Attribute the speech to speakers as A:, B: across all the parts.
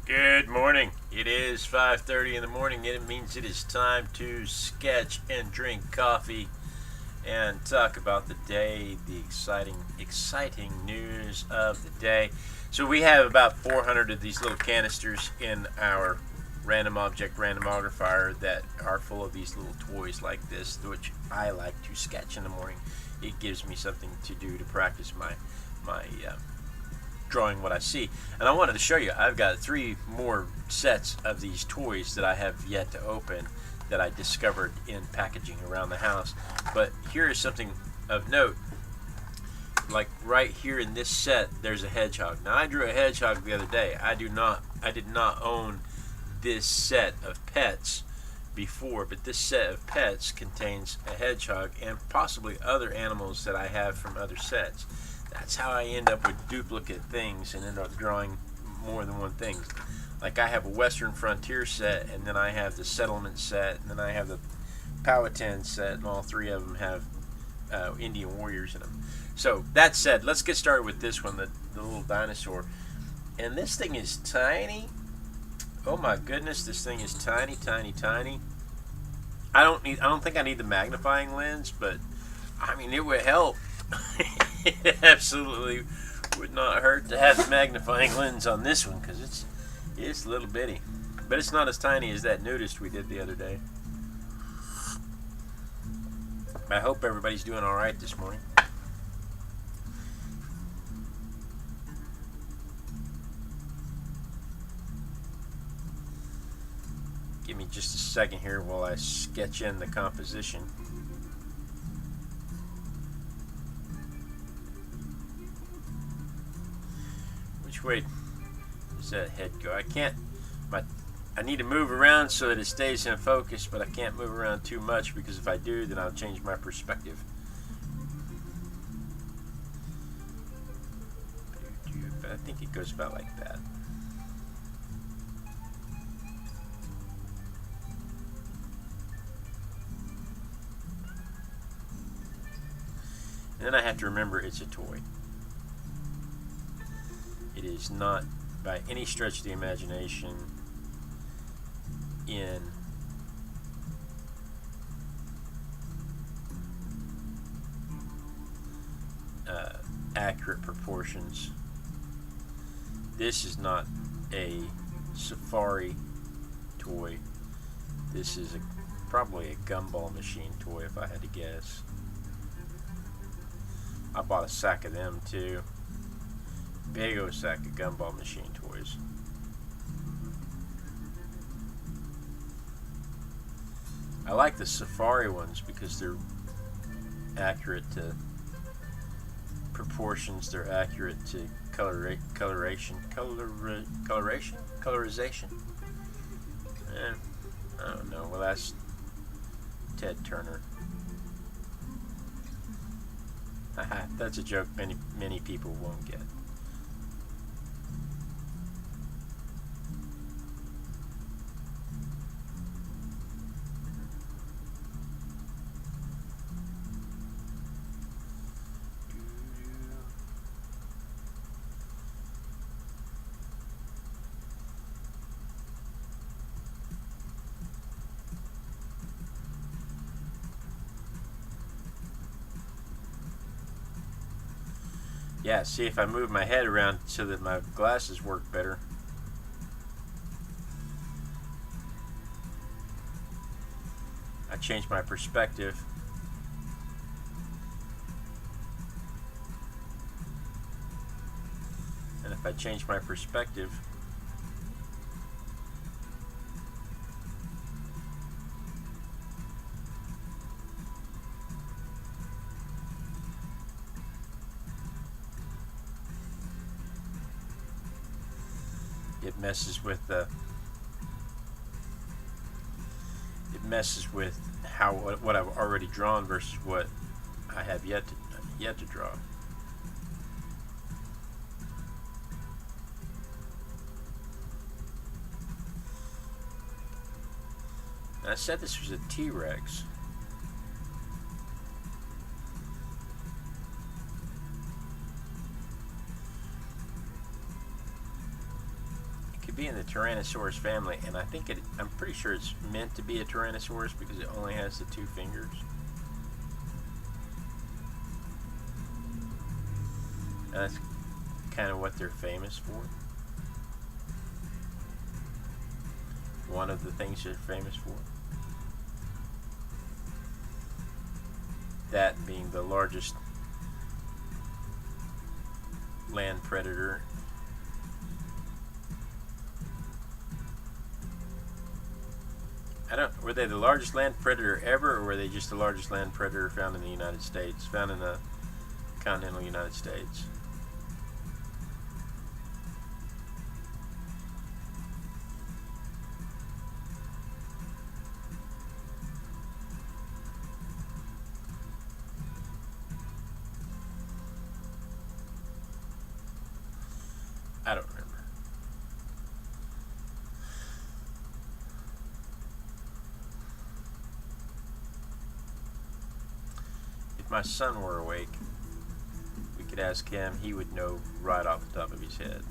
A: Good morning. It is 5:30 in the morning. It means it is time to sketch and drink coffee and talk about the day, the exciting news of the day. So we have about 400 of these little canisters in our Random Object Randomogrifier that are full of these little toys like this, which I like to sketch in the morning. It gives me something to do to practice my drawing what I see. And I wanted to show you, I've got 3 more sets of these toys that I have yet to open that I discovered in packaging around the house. But here is something of note. Like right here in this set, there's a hedgehog. Now I drew a hedgehog the other day. I did not own this set of pets before, but this set of pets contains a hedgehog and possibly other animals that I have from other sets. That's how I end up with duplicate things and end up drawing more than one thing. Like I have a Western Frontier set, and then I have the Settlement set, and then I have the Powhatan set, and all 3 of them have Indian warriors in them. So that said, let's get started with this one, the little dinosaur. And this thing is tiny. Oh my goodness, this thing is tiny, tiny, tiny. I don't think I need the magnifying lens, but I mean it would help. It absolutely would not hurt to have the magnifying lens on this one because it's a little bitty, but it's not as tiny as that nudist we did the other day. I hope everybody's doing all right this morning. Give me just a second here while I sketch in the composition. Which way does that head go? I need to move around so that it stays in focus, but I can't move around too much because if I do, then I'll change my perspective. But I think it goes about like that. And then I have to remember it's a toy. It is not by any stretch of the imagination in accurate proportions. This is not a safari toy. This is probably a gumball machine toy if I had to guess. I bought a sack of them too. Big old sack of gumball machine toys. I like the safari ones because they're accurate to proportions. They're accurate to colorization. I don't know. Well, that's Ted Turner. Haha, that's a joke many people won't get. Yeah, see if I move my head around so that my glasses work better. I change my perspective. And if I change my perspective, it messes with what I've already drawn versus what I have yet to draw. And I said this was a T-Rex. be in the Tyrannosaurus family, and I'm pretty sure it's meant to be a Tyrannosaurus because it only has the 2 fingers. And that's kind of what they're famous for. One of the things they're famous for. That being the largest land predator. Were they the largest land predator ever, or were they just the largest land predator found in the United States, found in the continental United States? I don't remember. If my son were awake, we could ask him. He would know right off the top of his head.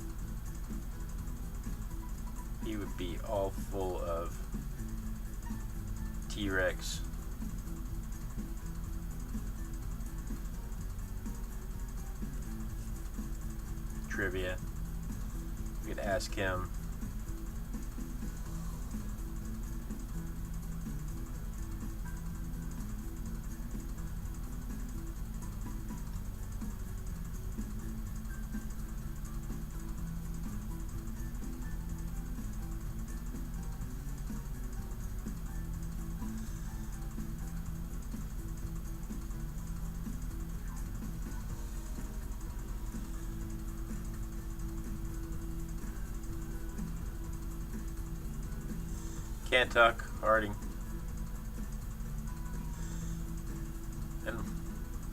A: He would be all full of T-Rex trivia. We could ask him. Can't talk, Harding. And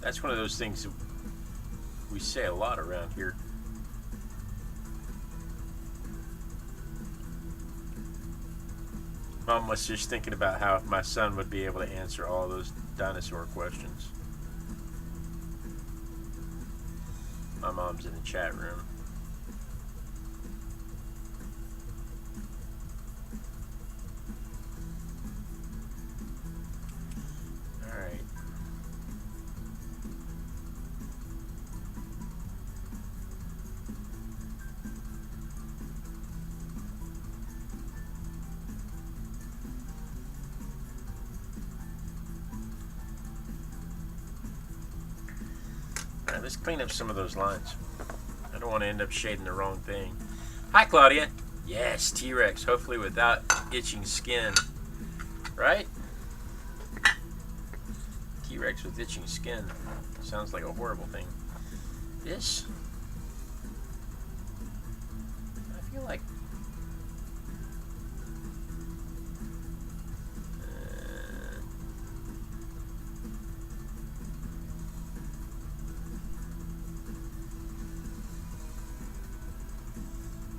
A: that's one of those things that we say a lot around here. Mom was just thinking about how my son would be able to answer all those dinosaur questions. My mom's in the chat room. Let's clean up some of those lines. I don't want to end up shading the wrong thing. Hi, Claudia. Yes, T-Rex. Hopefully without itching skin. Right? T-Rex with itching skin. Sounds like a horrible thing. This, I feel like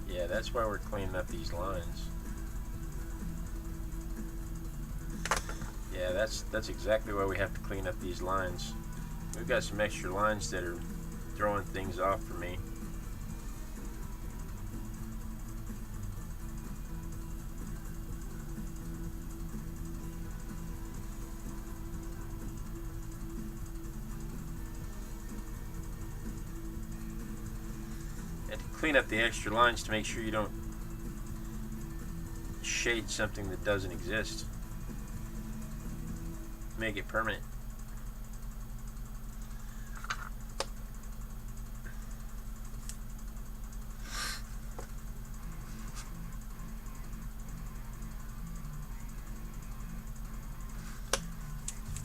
A: yeah, that's why we're cleaning up these lines. Yeah, that's exactly why we have to clean up these lines. We've got some extra lines that are throwing things off for me. And to clean up the extra lines to make sure you don't shade something that doesn't exist. Make it permanent.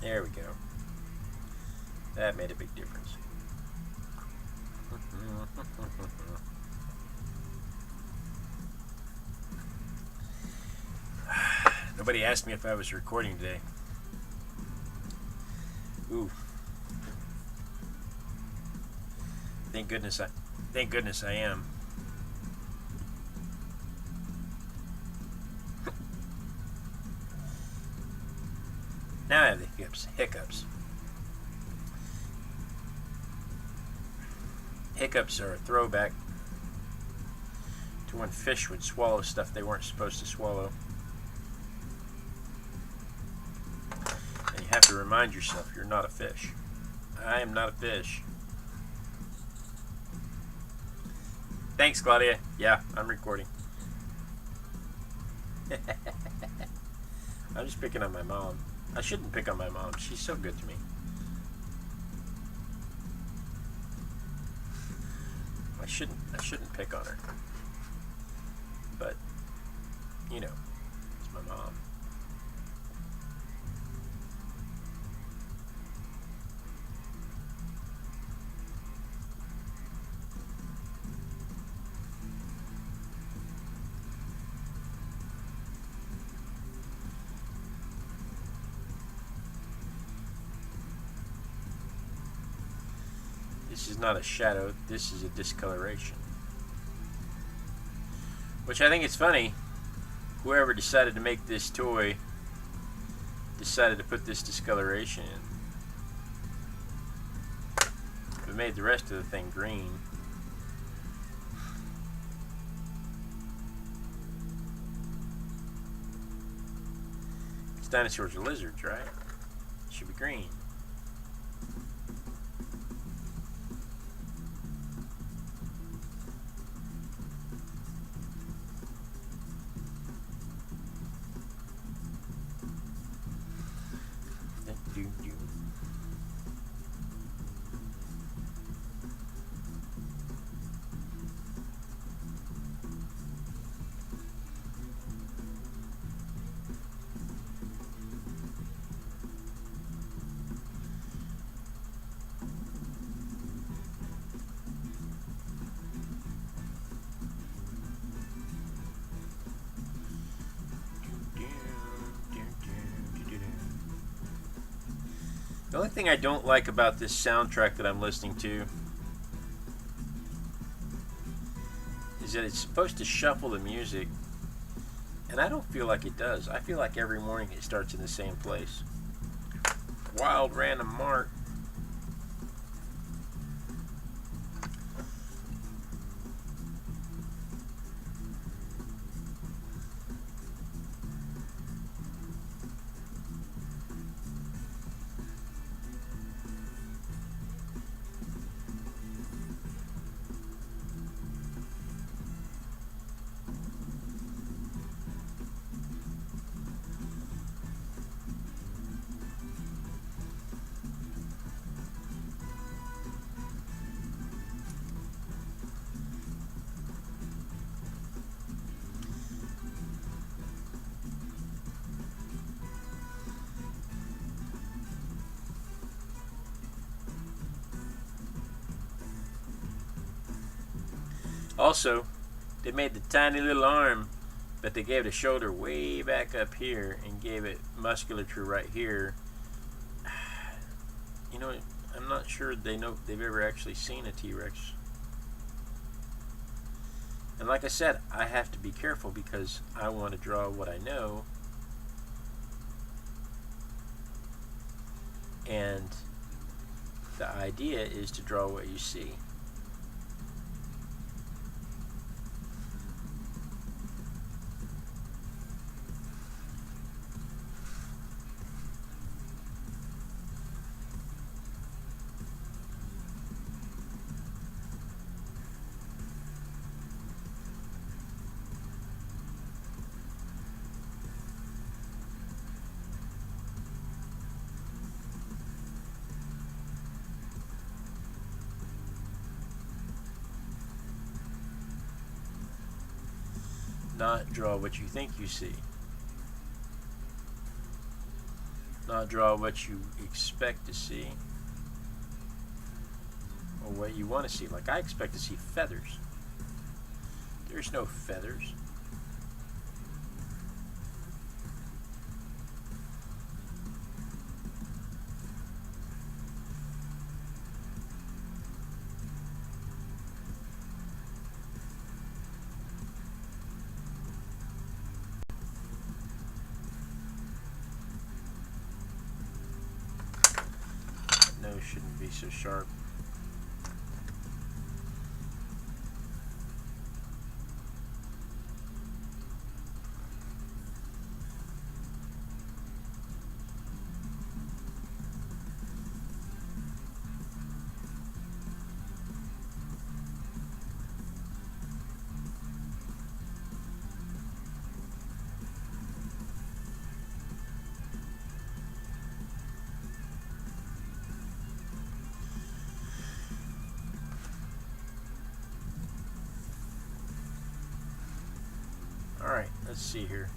A: There we go. That made a big difference. Nobody asked me if I was recording today. Ooh. Thank goodness I am. Now I have the hiccups. Hiccups are a throwback to when fish would swallow stuff they weren't supposed to swallow. And you have to remind yourself you're not a fish. I am not a fish. Thanks, Claudia. Yeah, I'm recording. I'm just picking on my mom. I shouldn't pick on my mom. She's so good to me. I shouldn't pick on her. But, you know, it's my mom. This is not a shadow, this is a discoloration. Which I think is funny. Whoever decided to make this toy decided to put this discoloration in. But made the rest of the thing green. Because dinosaurs are lizards, right? It should be green. The only thing I don't like about this soundtrack that I'm listening to is that it's supposed to shuffle the music, and I don't feel like it does. I feel like every morning it starts in the same place. Wild Random Mark. Also, they made the tiny little arm, but they gave the shoulder way back up here and gave it musculature right here. You know, I'm not sure they've ever actually seen a T-Rex. And like I said, I have to be careful because I want to draw what I know. And the idea is to draw what you see. Not draw what you think you see. Not draw what you expect to see. Or what you want to see. Like I expect to see feathers. There's no feathers. Nose shouldn't be so sharp. Alright, let's see here.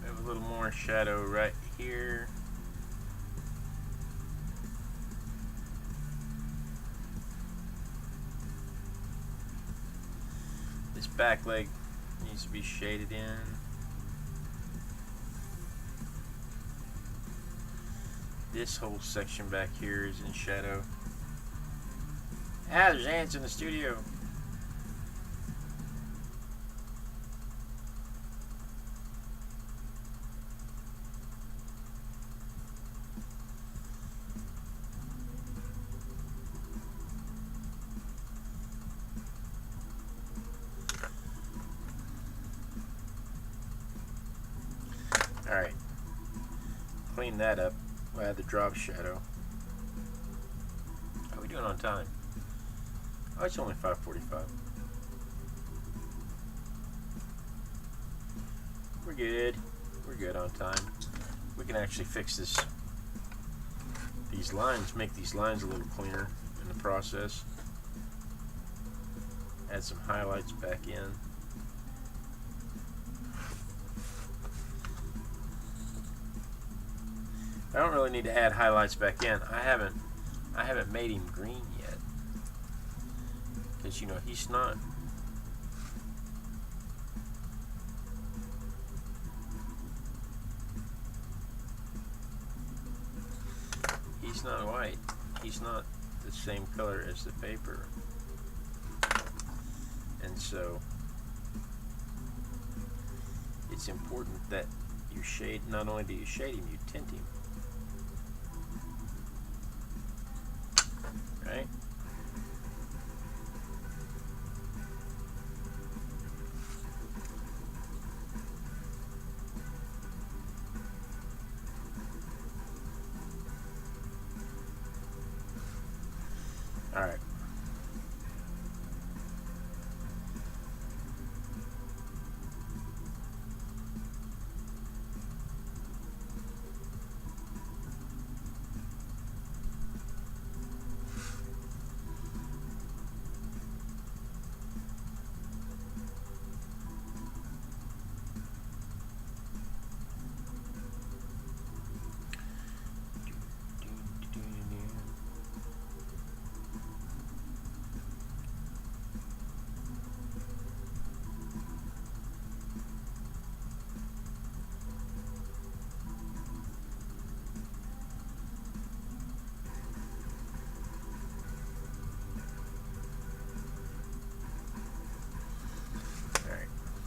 A: We have a little more shadow right here. This back leg needs to be shaded in. This whole section back here is in shadow. Ah, there's ants in the studio. Alright, clean that up. We'll add the drop shadow. How are we doing on time? Oh, it's only 5:45. We're good. We're good on time. We can actually fix these lines, make these lines a little cleaner in the process. Add some highlights back in. I don't really need to add highlights back in. I haven't made him green yet, because you know he's not. He's not white. He's not the same color as the paper, and so it's important that you shade. Not only do you shade him, you tint him. Right? All right.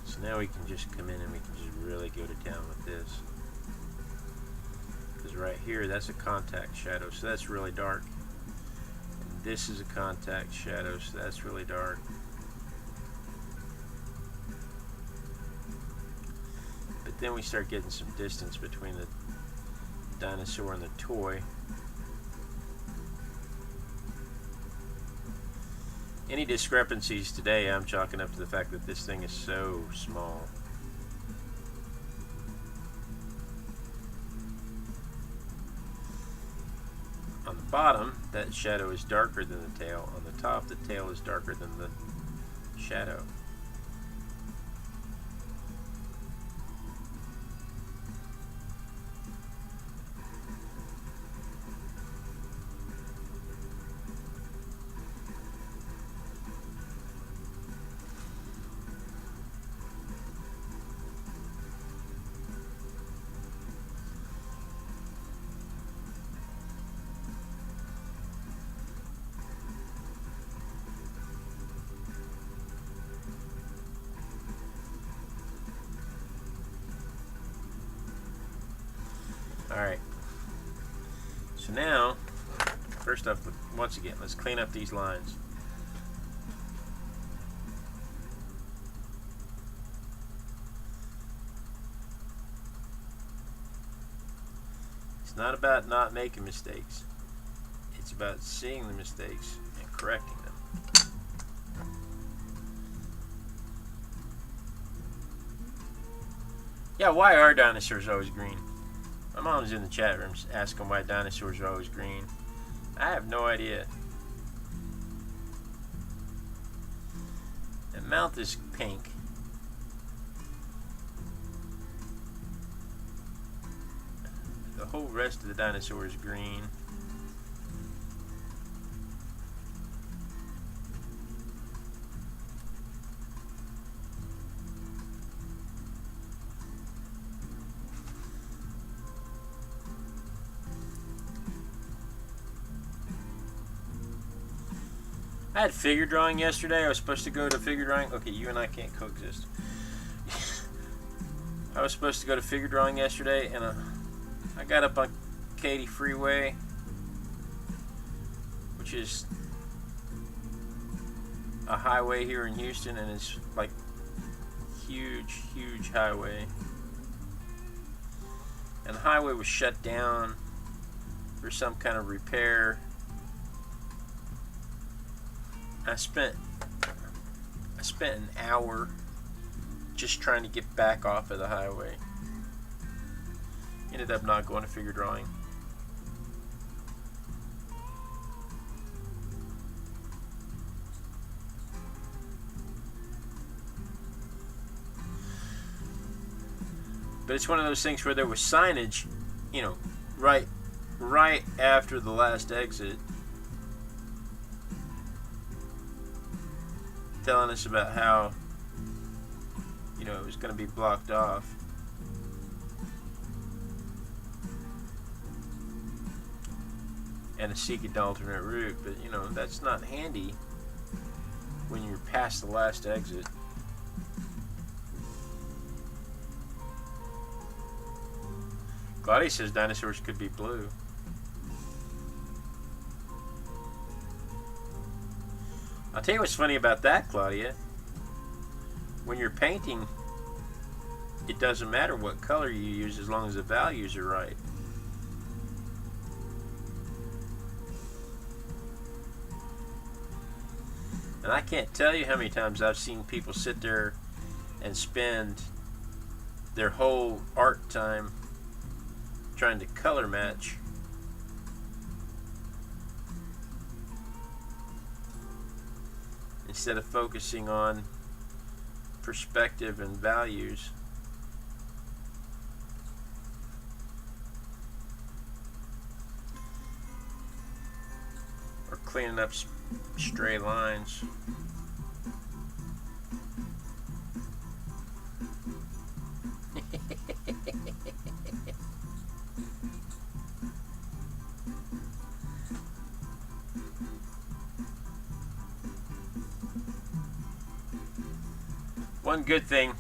A: So now we can just come in and we can just really go to town with this. Because right here, that's a contact shadow, so that's really dark. And this is a contact shadow, so that's really dark. But then we start getting some distance between the dinosaur and the toy. Any discrepancies today, I'm chalking up to the fact that this thing is so small. On the bottom, that shadow is darker than the tail. On the top, the tail is darker than the shadow. Alright, so now, first off, once again, let's clean up these lines. It's not about not making mistakes. It's about seeing the mistakes and correcting them. Yeah, why are dinosaurs always green? My mom's in the chat room asking why dinosaurs are always green. I have no idea. The mouth is pink. the whole rest of the dinosaur is green. I had figure drawing yesterday. I was supposed to go to figure drawing. Okay, you and I can't coexist. I was supposed to go to figure drawing yesterday, and I got up on Katy Freeway, which is a highway here in Houston, and it's like huge, huge highway. And the highway was shut down for some kind of repair. I spent an hour just trying to get back off of the highway. Ended up not going to figure drawing. But it's one of those things where there was signage, you know, right after the last exit, telling us about how, you know, it was going to be blocked off. And to seek an alternate route, but you know, that's not handy when you're past the last exit. Claudia says dinosaurs could be blue. I'll tell you what's funny about that, Claudia. When you're painting, it doesn't matter what color you use as long as the values are right. And I can't tell you how many times I've seen people sit there and spend their whole art time trying to color match instead of focusing on perspective and values. Or cleaning up stray lines. One good thing,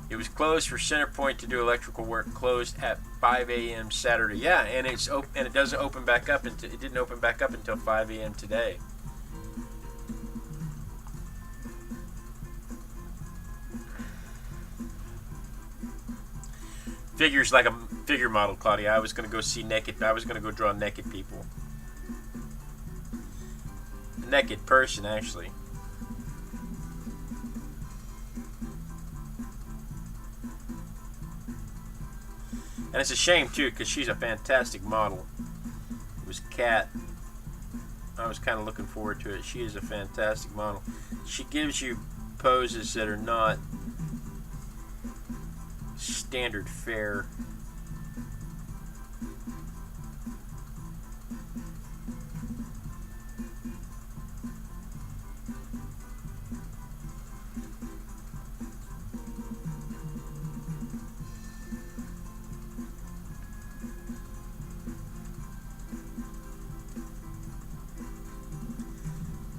A: it was closed for Center Point to do electrical work. Closed at 5 a.m. Saturday. Yeah, and it's open, and it doesn't open back up until it didn't open back up until 5 a.m. today. Figures like a figure model, Claudia. I was going to go see naked. I was going to go draw naked people. A naked person, actually. And it's a shame, too, because she's a fantastic model. It was Kat. I was kind of looking forward to it. She is a fantastic model. She gives you poses that are not standard fare.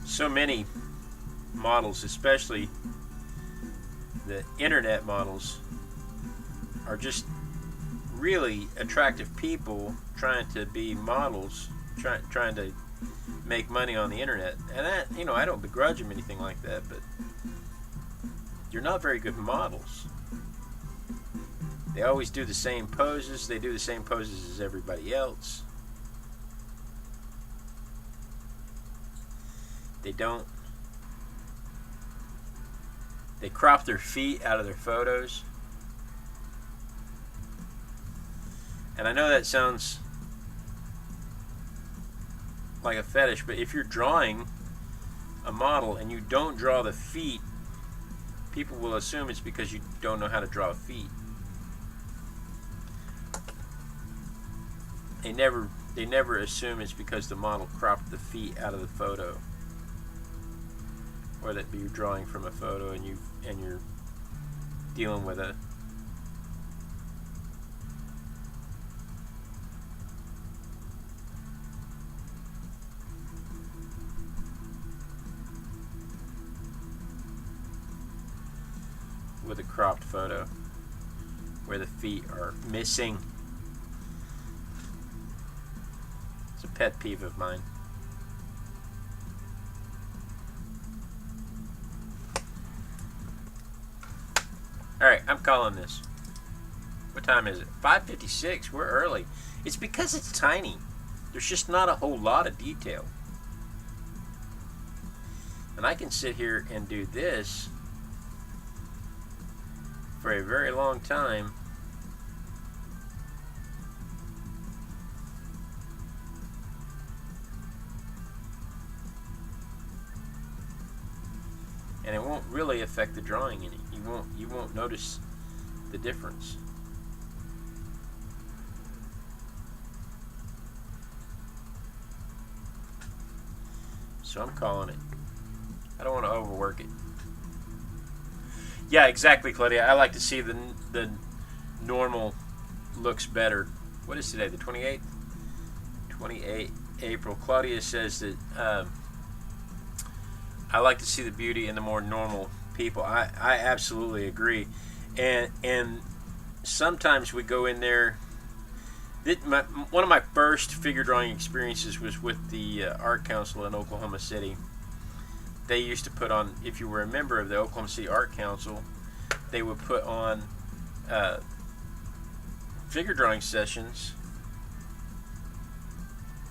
A: So many models, especially the internet models, are just really attractive people trying to be models, trying to make money on the internet. And that, you know, I don't begrudge them anything like that, but you're not very good models. They always do the same poses. They do the same poses as everybody else. They don't. They crop their feet out of their photos. And I know that sounds like a fetish, but if you're drawing a model and you don't draw the feet, people will assume it's because you don't know how to draw feet. they never assume it's because the model cropped the feet out of the photo, or that you're drawing from a photo and you're dealing with a cropped photo where the feet are missing. It's a pet peeve of mine. Alright, I'm calling this. What time is it? 5:56. We're early. It's because it's tiny. There's just not a whole lot of detail. And I can sit here and do this for a very long time and it won't really affect the drawing any. You won't notice the difference. So I'm calling it. I don't want to overwork it. Yeah, exactly, Claudia. I like to see the normal looks better. What is today? The 28th? 28th April. Claudia says that I like to see the beauty in the more normal people. I absolutely agree. And sometimes we go in there. One of my first figure drawing experiences was with the Art Council in Oklahoma City. They used to put on, if you were a member of the Oklahoma City Art Council, they would put on figure drawing sessions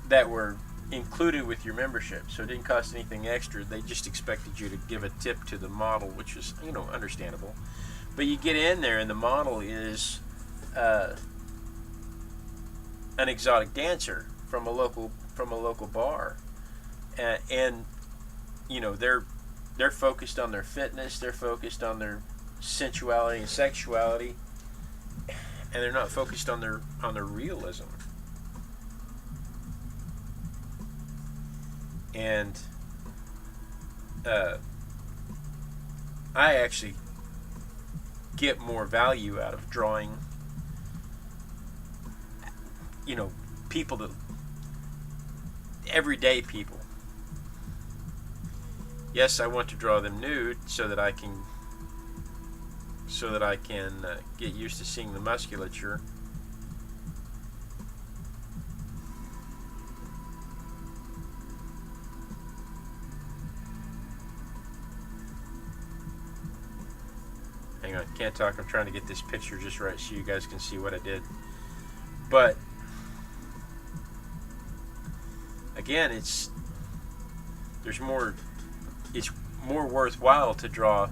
A: that were included with your membership. So it didn't cost anything extra. They just expected you to give a tip to the model, which is, understandable. But you get in there and the model is an exotic dancer from a local bar. And they're focused on their fitness, they're focused on their sensuality and sexuality, and they're not focused on their realism. And I actually get more value out of drawing people, that everyday people. Yes, I want to draw them nude so that I can get used to seeing the musculature. Hang on, can't talk. I'm trying to get this picture just right so you guys can see what I did. But again, it's more worthwhile to draw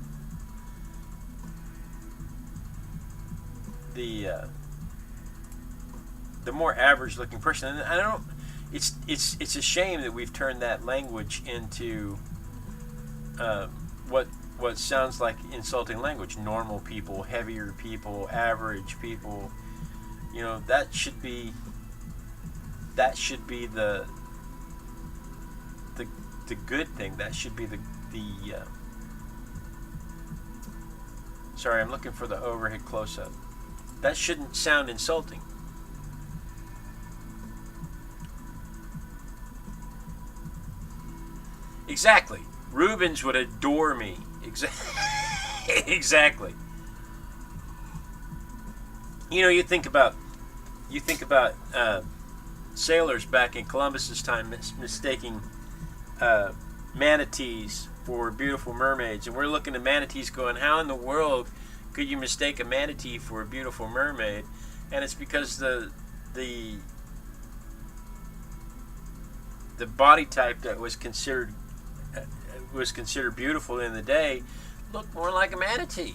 A: the more average looking person. And it's a shame that we've turned that language into what sounds like insulting language. Normal people, heavier people, average people. That should be the good thing. That should be the sorry, I'm looking for the overhead close-up. That shouldn't sound insulting. Exactly. Rubens would adore me. Exactly. You think about sailors back in Columbus's time mistaking manatees for beautiful mermaids, and we're looking at manatees going, how in the world could you mistake a manatee for a beautiful mermaid? And it's because the body type that was considered beautiful in the day looked more like a manatee.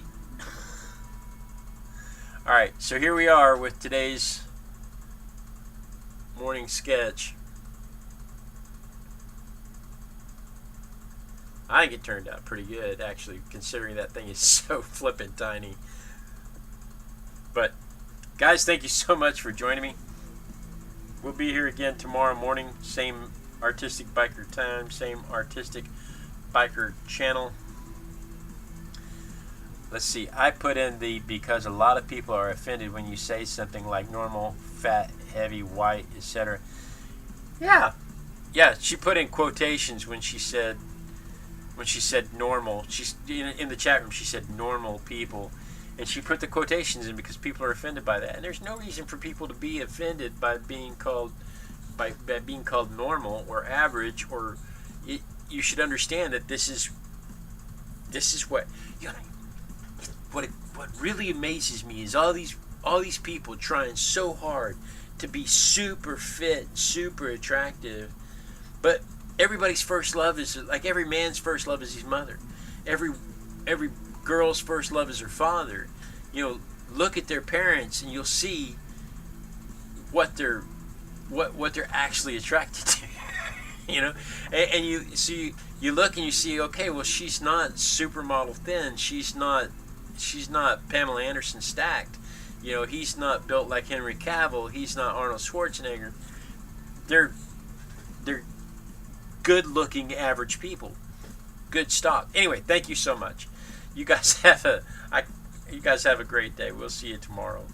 A: All right, so here we are with today's morning sketch. I think it turned out pretty good, actually, considering that thing is so flippin' tiny. But, guys, thank you so much for joining me. we'll be here again tomorrow morning. Same artistic biker time, same artistic biker channel. Let's see, I put in the because a lot of people are offended when you say something like normal, fat, heavy, white, etc. Yeah, she put in quotations when she said normal. She's in the chat room. She said normal people, and she put the quotations in because people are offended by that. And there's no reason for people to be offended by being called normal or average. Or you should understand that this is what what really amazes me is all these people trying so hard to be super fit, super attractive, but everybody's first love is like every man's first love is his mother. Every girl's first love is her father. Look at their parents and you'll see what they're actually attracted to. And you look and you see, okay, well, she's not supermodel thin. She's not Pamela Anderson stacked. He's not built like Henry Cavill. He's not Arnold Schwarzenegger. They're good-looking average people. Good stock. Anyway, thank you so much. You guys have a great day. We'll see you tomorrow.